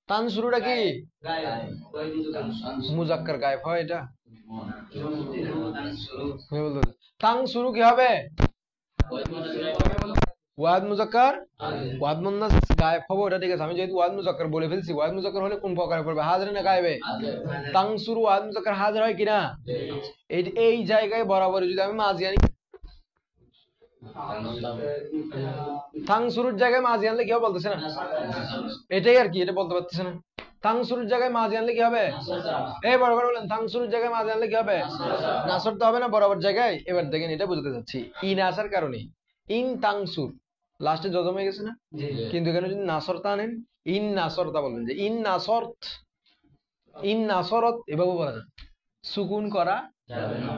তান শুরুটা কি মুজাক্কার গায়েব হয় এটা তাং শুরু কি হবে ওয়াদ মুজাক্কার ওয়াদ মুন্নাস গায়েব হবে ওটা ঠিক আছে আমি যেহেতু ওয়াদ মুজাক্কার বলে ফেলছি ওয়াদ মুজাক্কার হলে কোন প্রকারে পড়বে হাজির না গায়েবে তাং শুরু ওয়াদ মুজাক্কার হাজির হয় কিনা এই জায়গায় বরাবর যদি আমি মাজি আনি তাং শুরুর জায়গায় মাজি আনলে কি হবে বলতেছে না এটাই আর কি এটা বলতে পারতেছে না তাং শুরুর জায়গায় মাজি আনলে কি হবে এই বরাবর বলেন তাং শুরুর জায়গায় মাজি আনলে কি হবে নাসর তো হবে না বরাবর জায়গায় এবার দেখেন এটা বুঝতে যাচ্ছি ইন আসার কারণে ইন তাংসুর লাস্টে জজম হয়ে গেছে না কিন্তু এখানে যদি নাসরতা আনেন ইন নাসরতা বলবেন যে ইন নাসরত ইন নাসরত এভাবে বলা যায় সুকুন করা যাবে না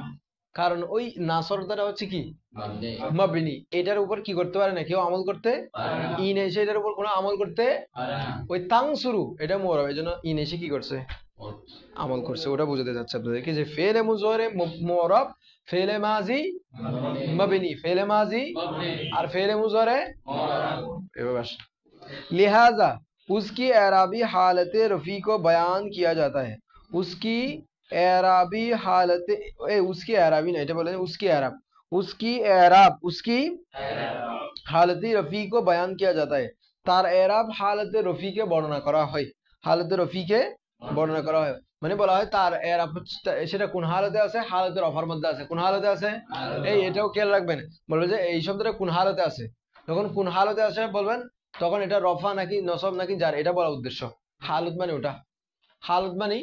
কারণ ওই নাসরতাটা হচ্ছে কি মাবনি এটার উপর কি করতে পারে না কেউ আমল করতে ইন এসে এটার উপর কোনো আমল করতে ওই তাং শুরু এটা মুরাব এজন্য ইন এসে কি করছে আমল করছে ওটা বুঝাতে যাচ্ছে আপনাদেরকে যে ফেলে মুজরে মুরাব फेले माजी मबनी फेले माजी और फेले मुज़ारे लिहाजा उसकी एराबी हालत रफ़ी को बयान किया जाता है उसकी एराबी हालत उसकी एराबी नहीं बोले उसकी एराब उसकी हालत रफ़ी को बयान किया जाता है तार एराब हालत रफ़ी के वर्णना करा है हालत रफ़ी के वर्णना करा है মানে বলা হয় তার এরাব সেটা কোন হালতে আছে হালতের রফার মধ্যে আছে কোন হালতে আছে এই এটাও খেয়াল রাখবেন বলবে যে এই শব্দটা কোন হালতে আছে যখন কোন হালতে আছে বলবেন তখন এটা রফা নাকি নসব নাকি জার এটা বলা উদ্দেশ্য হালত মানে ওটা হালত মানে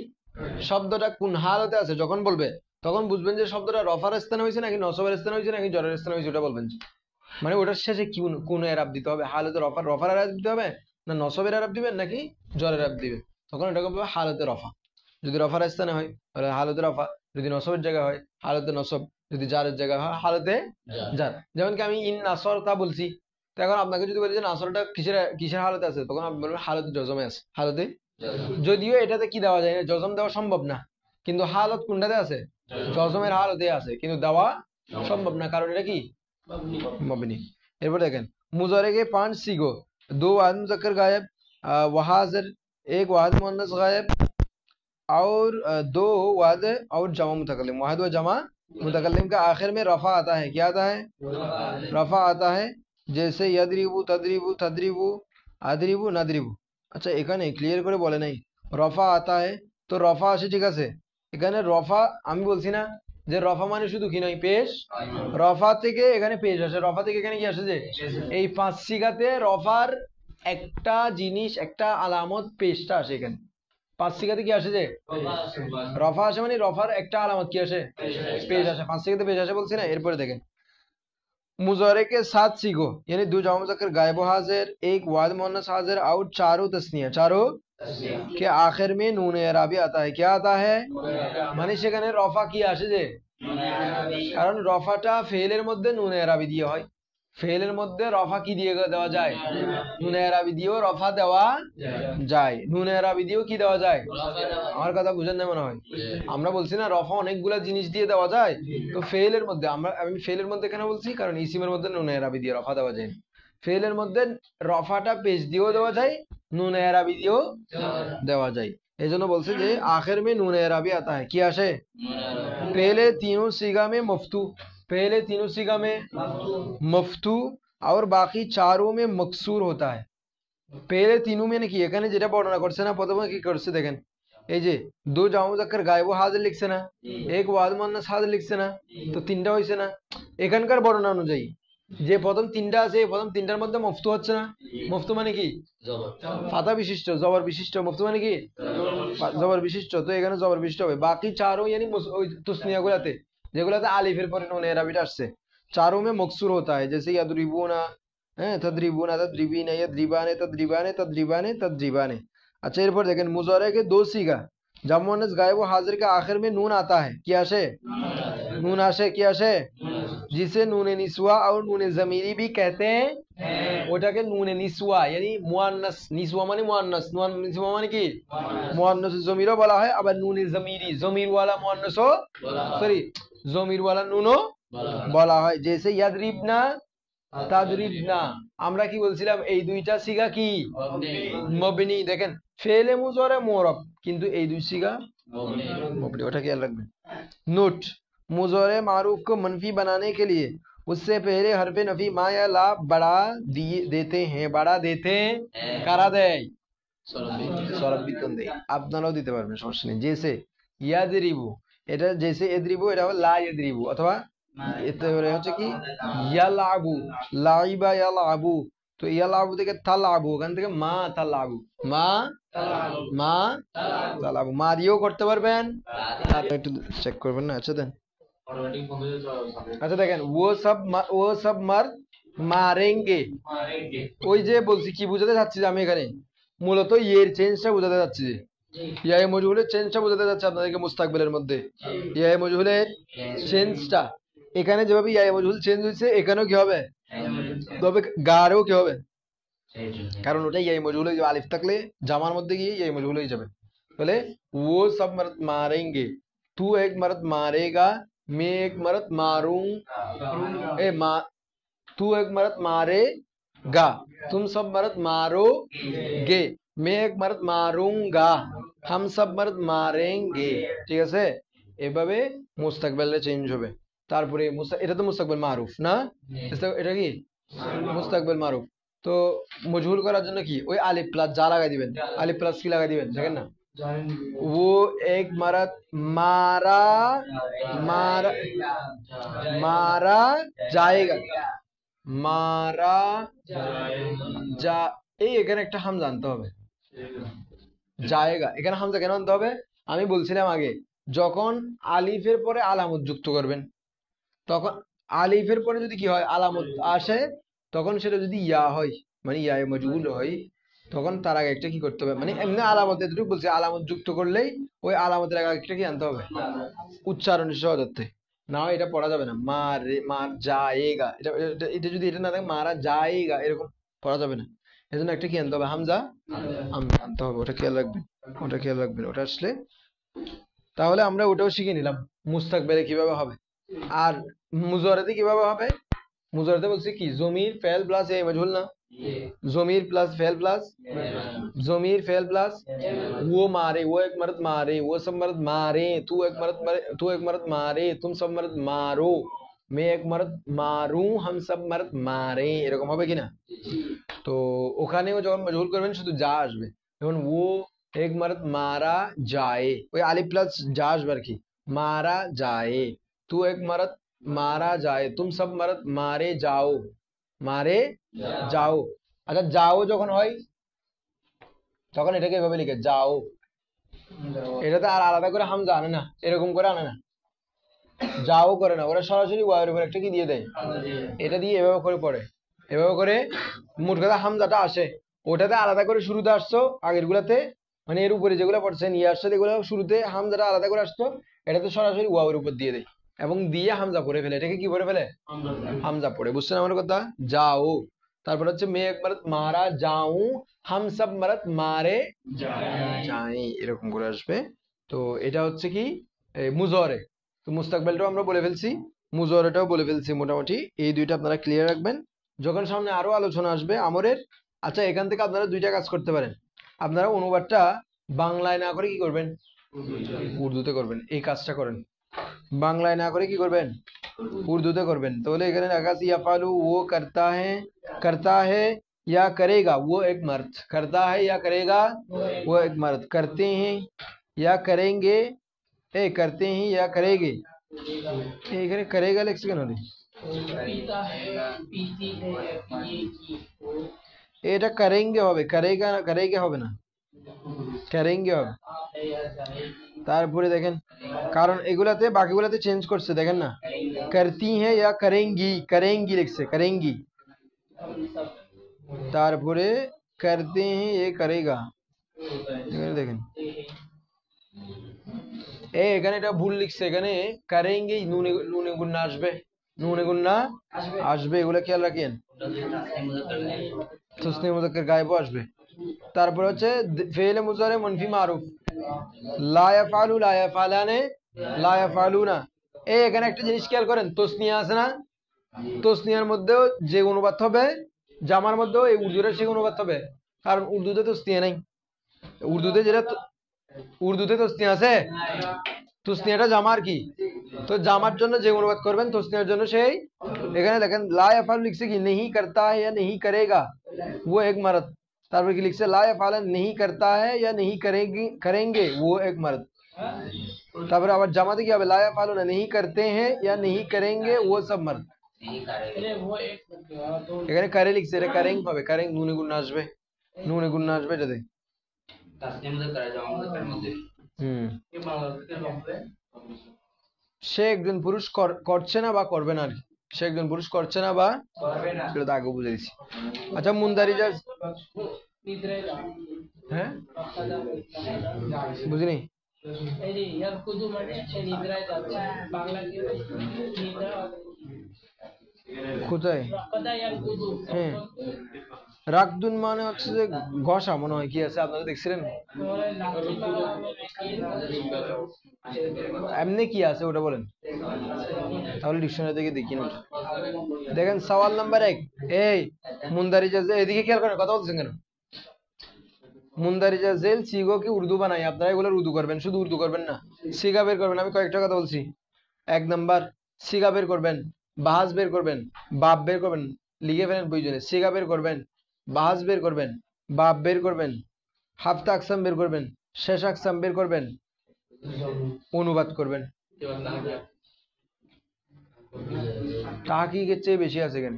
শব্দটা কোন হালতে আছে যখন বলবে তখন বুঝবেন যে শব্দটা রফার স্থানে হয়েছে নাকি নসবের স্থানে হয়েছে নাকি জরের স্থানে হয়েছে ওটা বলবেন মানে ওটার শেষে কোন এরাব দিতে হবে হালতে রফার এরাব দিতে হবে না নসবের এরাব দিবেন নাকি জরের এরাব দিবেন তখন এটাকে বলবে হালতে রফা যদি রফার স্থানে হয় তাহলে হালতে রফা যদি নসবের জায়গা হয় হালতে নসব যদি জারের জায়গা হয় হালতে জার যেমন কি আমি ইন নাসরতা বলছি তো এখন আপনাকে যদি বলি যে নাসরটা কিসের হালতে আছে তখন আপনি বলবেন হালতে জজমে আছে হালতে যদিও এটাতে কি দেওয়া যায় না জজম দেওয়া সম্ভব না কিন্তু হালত কোনটাতে আছে জজমের হালতে আছে কিন্তু দেওয়া সম্ভব না কারণ এটা কি মবনি এরপর দেখেন मुज़ारे के 5 सीगो 2 वाहिद मुज़क्कर गायब वहाज़िर 1 वाहिद मुअन्नस गायब और 2 वाहिद और जमा मुतकल्लिम वाहिद व जमा मुतकल्लिम का आखिर में रफा आता है क्या आता है रफा आता है जैसे यदरिबु तदरिबु तदरिबु अदरिबु नदरिबु अच्छा এখানে ক্লিয়ার করে বলে নাই রফা आता है তো রফা আসে ঠিক আছে এখানে রফা আমি বলছি না যে রফা মানে শুধু কি নয় পেশ রফা থেকে এখানে পেশ আসে রফা থেকে এখানে কি আসে যে এই পাঁচ সিগাতে রফার একটা জিনিস একটা আলামত পেশটা আসে এখানে पांच सिगाते কি আসে যে রফা আসে মানে রফার একটা আলামত কি আসে পেশ আসে পাঁচ সিগাতে পেশ আসে বলছি না এরপরে দেখেন मुज़ारे के 7 सीगो यानी 2 जामा मुज़क्कर गायब हाजिर 1 वाहिद मुअन्नस हाजिर और चारों तस्निया चारों के आखिर में नून एराबी आता है क्या आता है মানে সেখানে রফা কি আসে যে কারণ রফাটা ফেলের মধ্যে নুন এরাবি দিয়ে হয় ফেলের মধ্যে রফা কি দিয়ে দেওয়া যায় নুন এরাবি দিয়েও রফা দেওয়া যায় নুন এরাবি দিয়েও কি দেওয়া যায় আমার কথা বুঝেন না মনে হয় আমরা বলছি না রফা অনেকগুলা জিনিস দিয়ে দেওয়া যায় তো ফেলের মধ্যে আমি ফেলের মধ্যে কেন বলছি কারণ ইসিমের মধ্যে নুন এরাবি দিয়ে রফা দেওয়া যায় ফেলের মধ্যে রফাটা পেশ দিয়েও দেওয়া যায় নুন এরাবি দিয়েও দেওয়া যায় এজন্য বলছে যে आखिर में नून एराबी आता है কি আসে पहले तीनों सीगा में मफ्तू पहले तीनों सीगा में मफ्तू और बाकी चारों में मकसूर होता है पहले तीनों में কি এখানে যেটা বর্ণনা করছে না প্রথমে কি করছে দেখেন এই যে দো জামা মুযাক্কার গায়েব হাজির লিখছে না এক ওয়াহিদ মুআন্নাস হাজির লিখছে না তো তিনটা হইছে না এখানকার বর্ণনা অনুযায়ী যে প্রথম তিনটা আছে প্রথম তিনটার মধ্যে মফতু হচ্ছে না মফতু মানে কি ফাতা বিশিষ্ট জবর বিশিষ্ট মফতু মানে কি জবর বিশিষ্ট তো এখানে জবর বিশিষ্ট হবে বাকি চারও यानी ওই তাসনিয়াগুলোতে যেগুলোতে আলিফের পরে নুন এরাবিটা আসছে চারোं में मकसूर होता है जैसे यदरिबूना तदरिबूना तदरिबीना यदरिबाने तदरिबाने तदरिबाने तदरिबाने अच्छा এরপর দেখেন मुज़ारे के दो सीगा जामा मुअन्नस गायब व हाजिर के आखिर में नून आता है क्या आशे नून आशे क्या आशे जिसे नून निस्वा और नून ज़मीरी भी कहते हैं ওটাকে নূন নিসওয়া यानी মুআন্নাস নিসওয়া মানে মুআন্নাস নূন নিসওয়া মানে কি মুআন্নাস জমিরও বলা হয় আবার নূন জমিরি জমির ওয়ালা মুআন্নাসও সরি জমির ওয়ালা নুনও বলা হয় जैसे यदरिबना তাদরিবনা। আমরা কি বলছিলাম এই দুইটা সিগা কি মবনি। দেখেন ফেলে মুজরে মুরাব, কিন্তু এই দুই সিগা मबनी, ওটা খেয়াল রাখবেন। नोट, मुजोरे मारूफ को मनफी बनाने के लिए उससे पहले हरफ नफी मा या ला बढ़ा दिए देते हैं, बढ़ा देते हैं, কারা দেয়? সরব বিতন দেয়। আপনারাও দিতে পারবেন, সমস্যা নেই। জেসে ইয়াদরিবু, এটা জেসে এদরিবু, এটা হলো লা ইয়াদরিবু, অথবা এতে হচ্ছে কি ইয়ালাবু, লাইবা ইয়ালাবু। তো ইয়ালাবু থেকে তালাবু, ওখান থেকে মা তালাবু, মা মা তালাবু, মা দিয়েও করতে পারবেন। একটু চেক করবেন না? আচ্ছা দেন, আচ্ছা দেখেন ও সব মার মারেঙ্গে। ওই যে বলছি কি বুঝাতে চাচ্ছি যে আমি এখানে মূলত ইয়ের চেঞ্জটা বোঝাতে যাচ্ছি, যে ইয়ায়ে মজহুলের চেঞ্জটা বোঝাতে যাচ্ছে আপনাদেরকে মুস্তাকবিলের মধ্যে। ইয়ায়ে মজহুলের চেঞ্জটা এখানে যেভাবে ইয়ায়ে মজহুল চেঞ্জ হয়েছে, এখানেও কি হবে? তবে গারেও কি হবে? কারণ ওটা ইয়ায়ে মজহুল হয়ে যাবে, আলিফ থাকলে জামার মধ্যে গিয়ে ইয়ায়ে মজহুল হয়ে যাবে। বলে वो सब मर्द मारेंगे, तू एक मर्द मारेगा, मैं एक मर्द मारूं, तू एक मर्द मारेगा, तुम सब मर्द मारोगे, मैं एक मर्द मारूंगा, हम सब मर्द मारेंगे। ঠিক আছে, এভাবে মুস্তাকবিলে চেঞ্জ হবে। তারপরে এটা তো মুস্তাকবিল মারুফ না, এটা কি মুস্তাকবিল মারুফ। তো মজহুল করার জন্য কি ওই আলিফ প্লাস যা লাগাই দিবেন, আলিফ প্লাস কি লাগাই দিবেন দেখেন না, वो एक मर्द मारा मारा मारा जाएगा, মারা যা, এই এখানে একটা হামজা আনতে হবে, জায়েগা। এখানে হামজা কেন আনতে হবে? আমি বলছিলাম আগে, যখন আলিফের পরে আলামত যুক্ত করবেন, তখন আলিফের পরে যদি কি হয় আলামত আসে, তখন সেটা যদি ইয়া হয়, মানে ইয়ায়ে মজহুল হয়, তখন তার আগে একটা কি করতে হবে, মানে এমনি আলামত এতটুকু বলছে, আলামত যুক্ত করলেই ওই আলামতের আগে একটা কি আনতে হবে, উচ্চারণ সহজার্থে। না হয় এটা পড়া যাবে না, মারে মার যায়েগা, এটা এটা যদি এটা না থাকে মারা যায়েগা, এরকম পড়া যাবে না। এজন্য একটা কি আনতে হবে, হামজা আনতে হবে। ওটা খেয়াল রাখবেন, ওটা খেয়াল রাখবেন, ওটা আসলে তাহলে আমরা ওটাও শিখে নিলাম মুস্তাকবিলে কিভাবে হবে। আর মুজারেতে কিভাবে হবে? মুজারেতে বলছি কি জমির ফেল প্লাস এ মজহুল না, জমির প্লাস ফেল প্লাস जमीर फेल प्लस वो मारे, वो एक मर्द मारे, वो सब मर्द मारे, तू एक मर्द मारे, तू एक मर्द मारे, तुम सब मर्द मारो, मैं एक मर्द मारूं, हम सब मर्द मारे, এরকম হবে কিনা? তো ওখানেও যখন মজহুল করবেন শুধু যা আসবে, যেমন वो एक मर्द मारा जाए, ওই আলিফ প্লাস যা আসবে আর কি, मारा जाए, तू एक मर्द मारा जाए, तुम सब मर्द मारे जाओ, मारे जाओ। আচ্ছা যাও যখন হয় তখন এটাকে এভাবে লিখে যাও, এটাতে আর আলাদা করে হামজা আনে না, এরকম করে আনে না, যাও করে না, ওরা সরাসরি ওয়ার উপর একটা কি দিয়ে দেয়, এটা দিয়ে এভাবে করে পড়ে, এভাবে করে মোট কথা হামজাটা আসে, ওটাতে আলাদা করে শুরুতে আসতো আগের গুলাতে, মানে এর উপরে যেগুলো পড়ছে নিয়ে আসছে এগুলো শুরুতে হামজাটা আলাদা করে আসতো, এটাতে সরাসরি ওয়ার উপর দিয়ে দেয় এবং দিয়ে হামজা পড়ে ফেলে, এটাকে কি করে ফেলে, হামজা পড়ে। বুঝছেন আমার কথা? যাও, তারপর হচ্ছে मैं एक मर्द मारा जाऊं, हम सब मर्द मारे যাই, এরকম করে আসবে। তো এটা হচ্ছে কি মুজরে। তো মুস্তাকবিলটাও আমরা বলে ফেলছি, মুজরেটাও বলে ফেলছি মোটামুটি। এই দুইটা আপনারা ক্লিয়ার রাখবেন, যখন সামনে আরো আলোচনা আসবে আমরের। আচ্ছা এখান থেকে আপনারা দুইটা কাজ করতে পারেন, আপনারা অনুবাদটা বাংলায় না করে কি করবেন, উর্দুতে করবেন। এই কাজটা করেন, বাংলায় না করে কি করবেন, উর্দুতে করবেন। তাহলে এখানে লেখা আছে ইয়াফালু वो करता है या करेगा वो एक मर्द, करता है या करेगा वो एक मर्द, करते हैं या करेंगे, करते हैं या करेंगे, এখানে करेगा লিখছে কেন রে, এটা करेंगे হবে, करेगा करेगा হবে না, करेंगे হবে। তারপরে দেখেন, কারণ এগুলাতে বাকিগুলাতে চেঞ্জ করছে দেখেন না, करती हैं या करेंगी, करेंगी লিখছে, करेंगी। তারপরে करते हैं ये करेगा, এখানে দেখেন এখানে এটা ভুল লিখছে, এখানে करेंगे নুনে নুনে গুন্না আসবে, নুনে গুন্না আসবে, এগুলো খেয়াল রাখেন। তাসনিয়া মুযাক্কার গায়েবও আসবে। তারপর হচ্ছে ফেলে মুজারে মনফি মারুফ, লা ইয়াফআলু লা ইয়াফআলানে লা ইয়াফআলুনা। এখানে একটা জিনিস খেয়াল করেন, তাসনিয়া আছে না, তসনিয়ার মধ্যেও যে অনুবাদ হবে, জামার মধ্যেও এই উর্দুর সে অনুবাদ হবে, কারণ উর্দুতে তসনিয়া নাই। উর্দুতে যেটা উর্দুতে তসনিয়া আছে, তসনিয়াটা জামার কি, তো জামার জন্য যে অনুবাদ করবেন তসনিয়ার জন্য সেই, এখানে দেখেন লা ইয়াফাল লিখছে কি नहीं करता है या नहीं करेगा, वो एक मर्द। তারপর কি লিখছে লা ইয়াফাল नहीं करता है या नहीं करेगी करेंगे, वो एक मर्द। তারপরে আবার জামাতে কি হবে, লা ইয়াফালুনা नहीं करते हैं या नहीं करेंगे, वो सब मर्द। এখানে করে লিখছে, এটা কারেং হবে, কারেং নুনে গুণ আসবে, নুনে গুণ আসবে এটাতে। সে একজন পুরুষ করছে না বা করবে না আর কি, সে একজন পুরুষ করছে না বা সেটা তো আগে বুঝে দিচ্ছি। আচ্ছা মুন্দারিজা, হ্যাঁ বুঝিনি, কোথায়, হ্যাঁ রাকদুন মানে হচ্ছে যে ঘষা মনে হয়, কি আছে আপনারা দেখছিলেন, এমনি কি আছে ওটা বলেন, তাহলে ডিকশনারি থেকে দেখি না। দেখেন সওয়াল নাম্বার 1, এই মুন্দারিজা জেল, এদিকে খেয়াল করেন কথা বলছেন কেন, মুন্দারিজা জেল সিগো কি উর্দু বানাই, আপনারা এগুলো উর্দু করবেন, শুধু উর্দু করবেন না, সিগা বের করবেন। আমি কয়েকটা কথা বলছি। 1 নাম্বার সিগা বের করবেন, বাহাস বের করবেন, বাপ বের করবেন, লিখে ফেলেন প্রয়োজনে, সিগা বের করবেন, বাহাস বের করবেন, বাপ বের করবেন, হাফতা আকসাম বের করবেন, শেষ আকসাম বের করবেন, অনুবাদ করবেন। তাহকিকের চেয়ে বেশি আছে কেন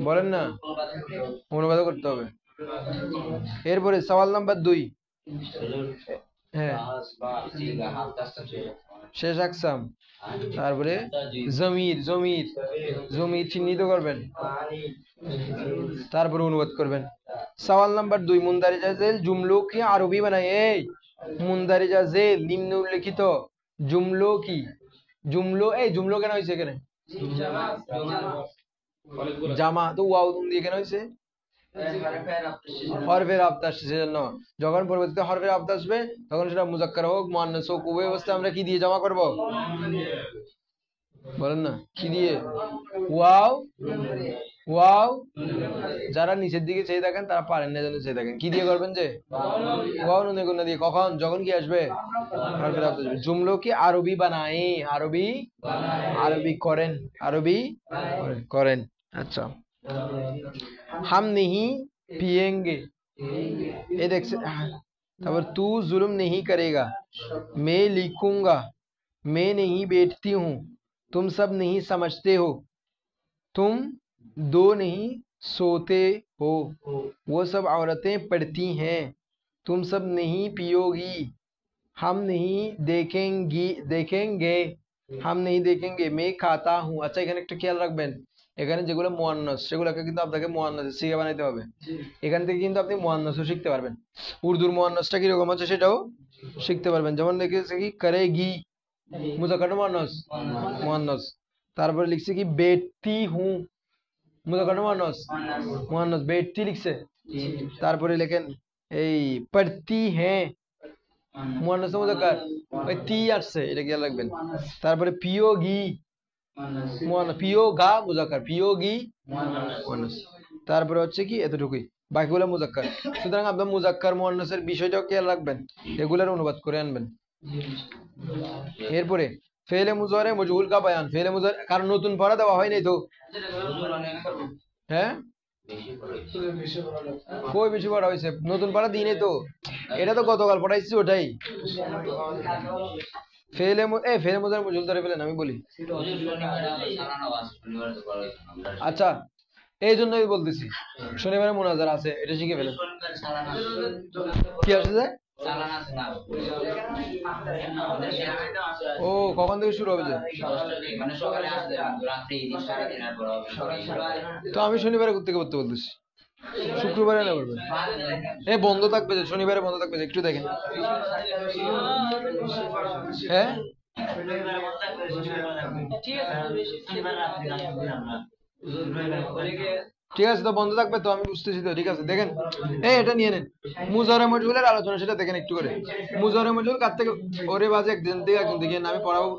বলেন না, অনুবাদ করতে হবে। এরপরে সওয়াল নাম্বার 2, হ্যাঁ শেষ আকসাম, তারপরে জমির, জমির জমির চিহ্নিত করবেন, তারপরে অনুবাদ করবেন। সওয়াল নাম্বার 2, মুন্দারিজা জেল জুমলো কি আরবি বানাই, এই মুন্দারিজা জেল নিম্ন উল্লেখিত জুমলো কি, জুমলো, এই জুমলো কেন হয়েছে এখানে, জামা তো ওয়াও দিয়ে কেন হয়েছে, হরফের আবতা সেজন্য, যখন পরবর্তীতে হরফের আবতা আসবে তখন সেটা মুজাক্কার হোক মুআন্নাস হোক, উভয় অবস্থায় আমরা কি দিয়ে জমা করব, বলেন না কি দিয়ে, ওয়াও, ওয়াও, যারা নিচের দিকে চেয়ে থাকেন তারা পারেন না জন্য চেয়ে থাকেন, কি দিয়ে করবেন, যে ওয়াও নুনে গুণা দিয়ে, কখন, যখন কি আসবে, হরফের আবতা আসবে। জুমলো কি আরবি বানাই, আরবি, আরবি করেন, আরবি করেন। अच्छा हम नहीं पिएंगे, ये देख से तब तू जुल्म नहीं करेगा, मैं लिखूंगा, मैं नहीं बैठती हूँ, तुम सब नहीं समझते हो, तुम दो नहीं सोते हो, वो सब औरतें पढ़ती हैं, तुम सब नहीं पियोगी, हम नहीं देखेंगी, देखेंगे, हम नहीं देखेंगे, मैं खाता हूँ। अच्छा এখানে একটা খেয়াল রাখবেন, এখানে যেগুলো মুয়ান্নাস সেগুলোকে কিন্তু আপনাকে মুয়ান্নাসের সিগা বানাইতে হবে, এখান থেকে কিন্তু আপনি মুয়ান্নাসও শিখতে পারবেন, উর্দুর মুয়ান্নাসটা কি রকম আছে সেটাও শিখতে পারবেন। যেমন লিখেছে কি করেগি, মুজাক্কার মুয়ান্নাস, মুয়ান্নাস। তারপরে লিখছে কি বেটি হুঁ, মুজাক্কার মুয়ান্নাস, মুয়ান্নাস, বেটি লিখছে। তারপরে লেখেন এই পড়তি হ্যাঁ, মুয়ান্নাস মুজাক্কার, ওই তি আসছে, এটা খেয়াল রাখবেন। তারপরে পিয়োগি, পিয়োগা মুজাক্কার, পিয়োগি মুয়ান্নাস। তারপরে হচ্ছে কি এতটুকুই, বাকিগুলো মুজাক্কার। সুতরাং আপনার মুজাক্কার মুয়ান্নাসের বিষয়টাও খেয়াল রাখবেন, এগুলোর অনুবাদ করে আনবেন। এরপরে ফেলে মুজারে মজহুল কা বয়ান, ফেলে মুজারে কারণ নতুন পড়া দেওয়া হয় নাই তো, হ্যাঁ কই বেশি পড়া হয়েছে, নতুন পড়া দিই নাই তো, এটা তো গতকাল পড়াইছি ওটাই। ফেলে ফেলে মুজারে মজহুল ধরে ফেলেন, আমি বলি। আচ্ছা এই জন্যই বলতেছি শনিবারে মুনাজারা আছে, এটা শিখে ফেলেন। কি আসছে, ও কখন থেকে শুরু হবে, যে তো আমি শনিবারে থেকে করতে বলতেছি, শুক্রবারে না করবেন, বন্ধ থাকবে, যে শনিবারে বন্ধ থাকবে, একটু দেখেন। হ্যাঁ ঠিক আছে, তো বন্ধ থাকবে তো, আমি বুঝতেছি তো, ঠিক আছে। দেখেন, এটা নিয়ে নেন মুজারে মজহুলের আলোচনা, সেটা দেখেন একটু করে। মুজারে মজহুল কার থেকে, ওরে বাজে একদিন থেকে একদিন দেখেন, আমি পড়াবো।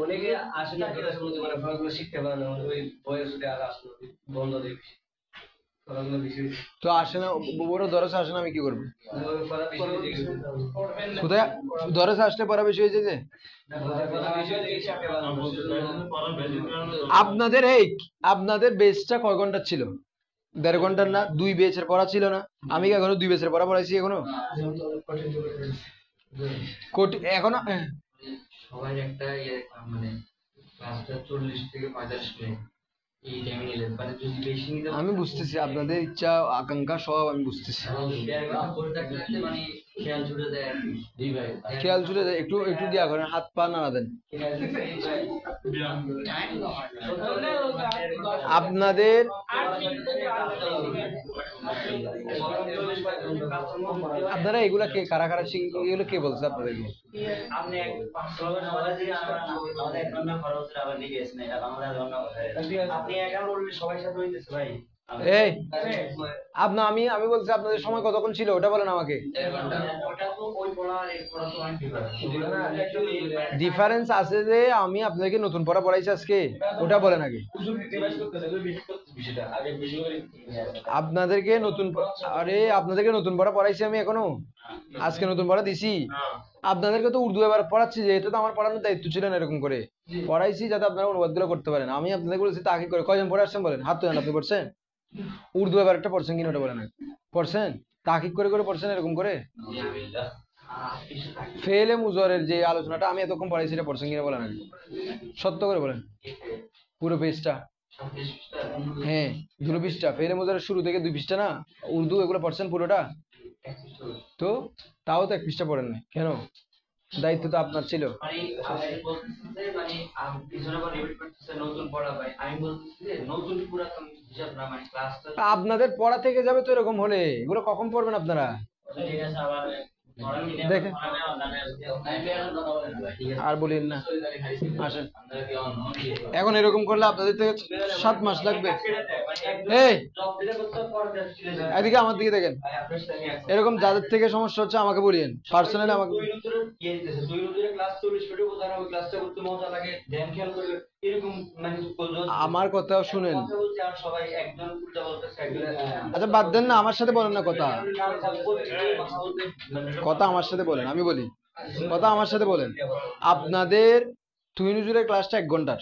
অনেকে আসে না ক্লাসের মধ্যে, মানে পড়াগুলো শিখতে পারে না, ওই বয়স যদি আর আসলো বন্ধ দেখি পড়াগুলো বেশি তো আসে না, বড় দরজা আসে না, আমি কি করবো? কোথায় দরজা আসলে পড়া বেশি হয়েছে যে আপনাদের আপনাদের বেচটা কয় ঘন্টা ছিল? 1.5 ঘন্টার না? 2 বেচের পড়া ছিল না? আমি কি এখনো 2 বেচের পড়া পড়াইছি এখনো? এখনো সবাই একটা মানে ক্লাসটা 40 থেকে 45 মিনিট এই টাইমে নিলেন, মানে যদি বেশি নিতে আমি বুঝতেছি আপনাদের ইচ্ছা আকাঙ্ক্ষা সব আমি বুঝতেছি। মানে খেয়াল ছুটে যায় আর কি। জি ভাই, খেয়াল ছুটে যায়, একটু একটু দিয়া করেন, হাত পা নাড়া দেন। আপনাদের আপনারা এগুলা কে কারা কারা এগুলো কে বলছে আপনাদেরকে? আপনি আমাদের এক ঘন্টা খরচ আবার দিকে এসে এটা বাংলা ঘন্টা আপনি একা বললে সবাই সাথে হইতেছে ভাই। এই আমি আমি বলছি আপনাদের সময় কতক্ষণ ছিল ওটা বলেন আমাকে। ডিফারেন্স আছে যে আমি আপনাদেরকে নতুন পড়া পড়াইছি আজকে, ওটা বলেন আগে। আপনাদেরকে নতুন আপনাদেরকে নতুন পড়া পড়াইছি আমি এখনো? আজকে নতুন পড়া দিছি? আপনাদেরকে তো উর্দু এবার পড়াচ্ছি, যে এটা তো আমার পড়ানোর দায়িত্ব ছিল না, এরকম করে পড়াইছি যাতে আপনারা অনুবাদগুলো করতে পারেন। আমি আপনাদের বলেছি তাকে করে কয়জন পড়ে আসছেন বলেন, হাত তোলেন। আপনি পড়ছেন উর্দু এবার একটা পড়ছেন কিনা ওটা বলেন। পড়ছেন তাকিক করে করে পড়ছেন এরকম করে? ফেলে মুজরের যে আলোচনাটা আমি এতক্ষণ পড়াইছি এটা পড়ছেন কিনা বলেন আগে, সত্য করে বলেন। পুরো পেজটা? হ্যাঁ, 2 পৃষ্ঠা। ফেলে মুজরের শুরু থেকে 2 পৃষ্ঠা না উর্দু, এগুলো পড়ছেন পুরোটা? তো তাও তো 1 পৃষ্ঠা পড়েন না কেন? দায়িত্ব তো আপনার ছিল। আপনাদের পড়া থেকে যাবে তো, এরকম হলে এগুলো কখন পড়বেন আপনারা? দেখেন আর বলেন না, আসেন। এখন এরকম করলে আপনাদের থেকে 7 মাস লাগবে। এদিকে আমার দিকে দেখেন, এরকম যাদের থেকে সমস্যা হচ্ছে আমাকে বলিয়েন পার্সোনালি, আমাকে। আমার কথা শুনেন, আচ্ছা বাদ দেন না, আমার সাথে বলেন না কথা, কথা আমার সাথে বলেন, আমি বলি কথা আমার সাথে বলেন। আপনাদের তুই নজরুলের ক্লাসটা 1 ঘন্টার,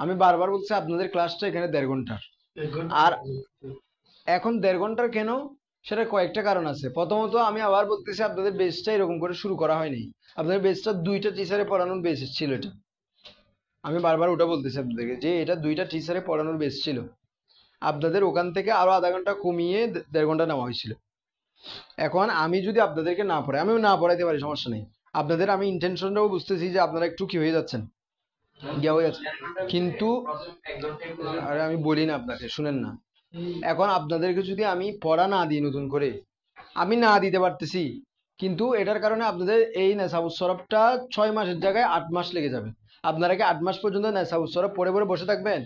আমি বারবার বলছি আপনাদের ক্লাসটা এখানে 1.5 ঘন্টার। আর এখন 1.5 ঘন্টার কেন, সেটা কয়েকটা কারণ আছে। প্রথমত আমি আবার বলতেছি আপনাদের বেসটা এরকম করে শুরু করা হয়নি, আপনাদের বেসটা 2টা টিচারে পড়ানোর বেস ছিল এটা। আমি বারবার ওটা বলতেছি আপনাদেরকে যে এটা 2টা টিচারে পড়ানোর বেস ছিল। আপনাদের ওখান থেকে আরো আধা ঘন্টা কমিয়ে 1.5 ঘন্টা নেওয়া হয়েছিল। এখন আমি যদি আপনাদেরকে না পড়াই, আমি না পড়াইতে পারি, সমস্যা নেই। আপনাদের আমি ইন্টেনশনটাও বুঝতেছি যে আপনারা একটু কি হয়ে যাচ্ছেন, গিয়া হয়ে যাচ্ছে, কিন্তু আরে আমি বলি না আপনাকে, শুনেন না। এখন আপনাদেরকে যদি আমি পড়া না দিই নতুন করে, আমি না দিতে পারতেছি, কিন্তু এটার কারণে আপনাদের এই নেশাবুস সরফটা 6 মাসের জায়গায় 8 মাস লেগে যাবে। আপনারা কি 8 মাস পর্যন্ত নেশাবুস সরফ পড়ে পড়ে বসে থাকবেন?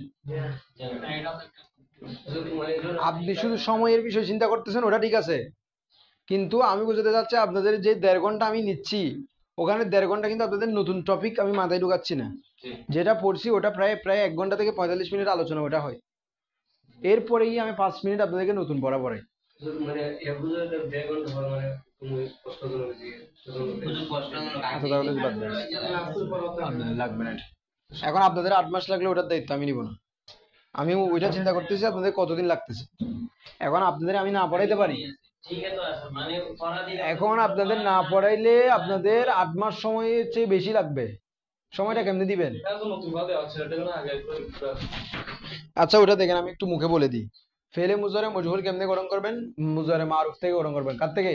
আপনি শুধু সময়ের বিষয় চিন্তা করতেছেন, ওটা ঠিক আছে, কিন্তু আমি বুঝতে চাচ্ছি আপনাদের যে 1.5 ঘন্টা আমি নিচ্ছি, ওখানে 1.5 ঘন্টা কিন্তু আপনাদের নতুন টপিক আমি মাথায় ঢুকাচ্ছি না। যেটা পড়ছি ওটা প্রায় প্রায় 1 ঘন্টা থেকে 45 মিনিট আলোচনা ওটা হয়, এরপরেই আমি 5 মিনিট আপনাদেরকে নতুন পড়া পড়াই। লাগবে না, এখন আপনাদের 8 মাস লাগলে ওটার দায়িত্ব আমি নিব না। আমি ওইটা চিন্তা করতেছি আপনাদের কতদিন লাগতেছে। এখন আপনাদের আমি না পড়াইতে পারি, এখন আপনাদের না পড়াইলে আপনাদের 8 মাস সময়ের চেয়ে বেশি লাগবে। সময়টা কেমনে দিবেন? আচ্ছা ওটা দেখেন, আমি একটু মুখে বলে দিই। ফেলে মুজারে মজহুর কেমনে গঠন করবেন? মুজারে মারুফ থেকে গঠন করবেন। কার থেকে?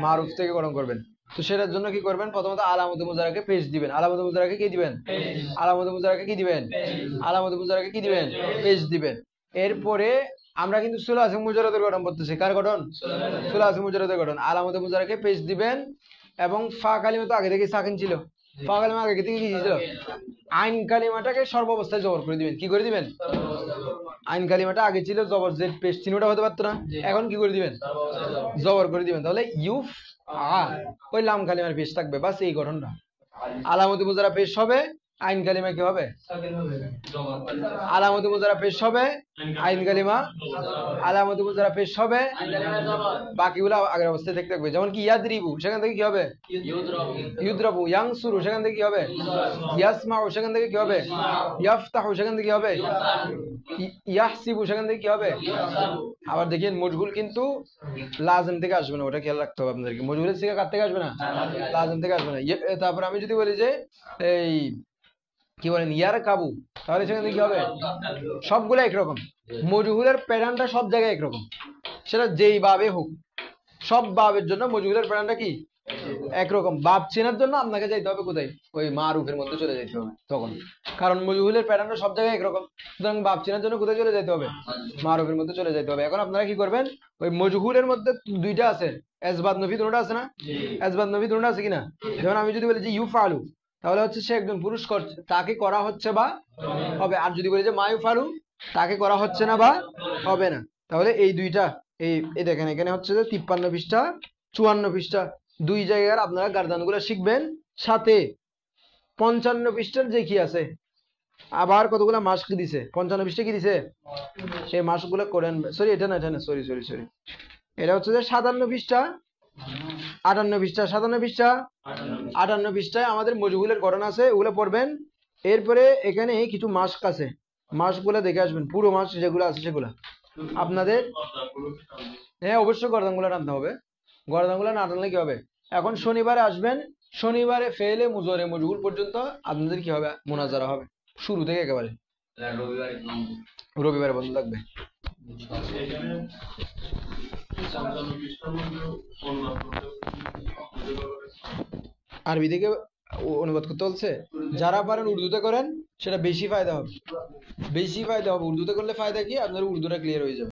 মারুফ থেকে গঠন করবেন। তো সেটার জন্য কি করবেন? প্রথমত আলামতে মুজারাকে পেশ দিবেন। আলামতে মুজারাকে কি দিবেন? আলামতে মুজারাকে কি দিবেন? আলামতে মুজারাকে কি দিবেন? পেশ দিবেন। এরপরে আমরা কিন্তু সুলাসি মুজারাদের গঠন করতেছি। কার গঠন? সুলাসি মুজারাদের গঠন। আলামতে মুজারাকে পেশ দিবেন এবং ফা কালিমা তো আগে থেকে সাকিন ছিল, ফা কালিমা আগে থেকে কি ছিল? আইন কালিমাটাকে সর্বাবস্থায় জবর করে দিবেন। কি করে দিবেন? আইন কালিমাটা আগে ছিল জবর জেড পেশ চিহ্নটা হতে পারতো না, এখন কি করে দিবেন? জবর করে দিবেন। তাহলে ইউফ ওই লাম কালিমার পেশ থাকবে, বাস এই গঠনটা। আলামতি মুজারা পেশ হবে, আইন কালিমা কি হবে? আলামতি মুজারা পেশ হবে, আইন কালিমা আলামতি মুজারা পেশ হবে, বাকিগুলো আগের অবস্থায় দেখতে থাকবে। যেমন কি ইয়াদরিবু, সেখান থেকে কি হবে? ইউদ্রাবু। ইয়ানসুরু, সেখান থেকে কি হবে? ইয়াসমাউ, সেখান থেকে কি হবে? ইয়াফতাহু, সেখান থেকে কি হবে? ইয়াহসিবু, সেখান থেকে কি হবে? আবার দেখেন মজহুল কিন্তু লাজিম থেকে আসবে না, ওটা খেয়াল রাখতে হবে আপনাদেরকে। মজহুলের থেকে কার থেকে আসবে না? লাজিম থেকে আসবে না। তারপর আমি যদি বলি যে এই কি বলেন ইয়ার কাবু, তাহলে সেখান থেকে কি হবে? সবগুলো একরকম। মজহুলের প্যাটার্নটা সব জায়গায় একরকম, সেটা যেই বাবে হোক। সব বাবের জন্য মজহুলের প্যাটার্নটা কি একরকম। বাব চেনার জন্য আপনাকে যাইতে হবে কোথায়? ওই মারুফের মধ্যে চলে যেতে হবে তখন, কারণ মজহুলের প্যাটার্নটা সব জায়গায় একরকম। সুতরাং বাব চেনার জন্য কোথায় চলে যেতে হবে? মারুফের মধ্যে চলে যেতে হবে। এখন আপনারা কি করবেন? ওই মজহুলের মধ্যে দুইটা আছে, এসবাত নফি দুটোটা আছে না? এসবাত নফি দুটোটা আছে কিনা? যেমন আমি যদি বলি যে ইউফালু, তাহলে হচ্ছে সে একজন পুরুষ করছে, তাকে করা হচ্ছে বা হবে। আর যদি বলি যে মায়ুফালু, তাকে করা হচ্ছে না বা হবে না। তাহলে এই দুইটা, এই দেখেন এখানে হচ্ছে যে 53 পৃষ্ঠা 54 পৃষ্ঠা দুই জায়গার আপনারা গার্দানগুলো শিখবেন। সাথে 55 পৃষ্ঠার যে কি আছে, আবার কতগুলো মাস্ক দিছে। 55 পৃষ্ঠা কি দিছে? সেই মাস্কগুলো করেন। সরি এটা না, এটা না, সরি সরি সরি, এটা হচ্ছে যে 57 পৃষ্ঠা 58 পৃষ্ঠা 57 পৃষ্ঠা 58 পৃষ্ঠায় আমাদের মজহুলের গঠন আছে, ওগুলো পড়বেন। এরপরে এখানে কিছু মাস্ক আছে, মাস্কগুলো দেখে আসবেন। পুরো মাস্ক যেগুলো আছে সেগুলো আপনাদের, হ্যাঁ অবশ্যই গর্দানগুলো টানতে হবে। গর্দানগুলো না টানলে কি হবে? এখন শনিবারে আসবেন, শনিবারে ফেলে মুজরে মজহুল পর্যন্ত আপনাদের কি হবে? মোনাজারা হবে শুরু থেকে একেবারে। রবিবারে বন্ধ থাকবে। আরবি থেকে অনুবাদ করতে বলছে, যারা পারেন উর্দুতে করেন, সেটা বেশি ফায়দা হবে। বেশি ফায়দা হবে উর্দুতে করলে। ফায়দা কি? আপনার উর্দুটা ক্লিয়ার হয়ে যাবে।